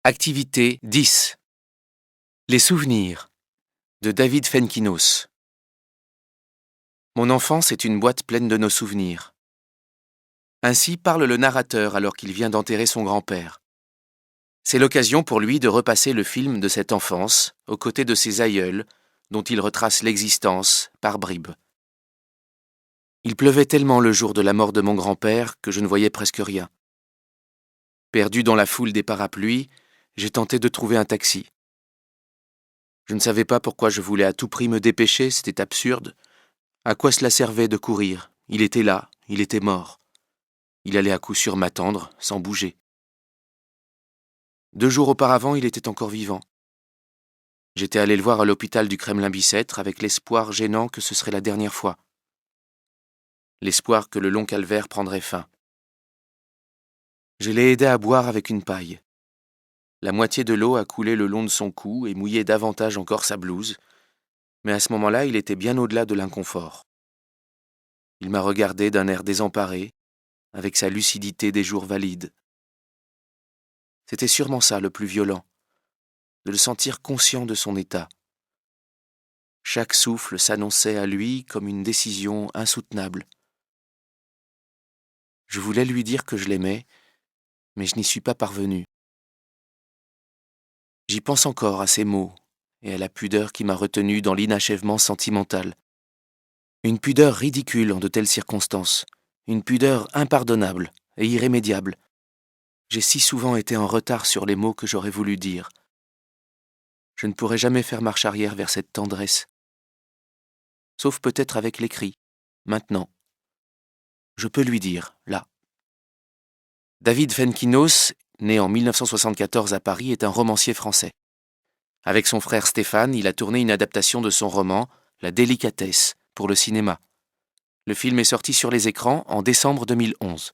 Activité 10. Les souvenirs de David Fenkinos. Mon enfance est une boîte pleine de nos souvenirs. Ainsi parle le narrateur alors qu'il vient d'enterrer son grand-père. C'est l'occasion pour lui de repasser le film de cette enfance aux côtés de ses aïeuls, dont il retrace l'existence par bribes. Il pleuvait tellement le jour de la mort de mon grand-père que je ne voyais presque rien. Perdu dans la foule des parapluies, j'ai tenté de trouver un taxi. Je ne savais pas pourquoi je voulais à tout prix me dépêcher, c'était absurde. À quoi cela servait de courir? Il était là, il était mort. Il allait à coup sûr m'attendre, sans bouger. 2 jours auparavant, il était encore vivant. J'étais allé le voir à l'hôpital du Kremlin-Bicêtre avec l'espoir gênant que ce serait la dernière fois. L'espoir que le long calvaire prendrait fin. Je l'ai aidé à boire avec une paille. La moitié de l'eau a coulé le long de son cou et mouillé davantage encore sa blouse, mais à ce moment-là, il était bien au-delà de l'inconfort. Il m'a regardé d'un air désemparé, avec sa lucidité des jours valides. C'était sûrement ça le plus violent, de le sentir conscient de son état. Chaque souffle s'annonçait à lui comme une décision insoutenable. Je voulais lui dire que je l'aimais, mais je n'y suis pas parvenu. J'y pense encore à ces mots et à la pudeur qui m'a retenu dans l'inachèvement sentimental. Une pudeur ridicule en de telles circonstances, une pudeur impardonnable et irrémédiable. J'ai si souvent été en retard sur les mots que j'aurais voulu dire. Je ne pourrai jamais faire marche arrière vers cette tendresse. Sauf peut-être avec l'écrit, maintenant. Je peux lui dire, là. David Fenkinos, né en 1974 à Paris, est un romancier français. Avec son frère Stéphane, il a tourné une adaptation de son roman, La délicatesse, pour le cinéma. Le film est sorti sur les écrans en décembre 2011.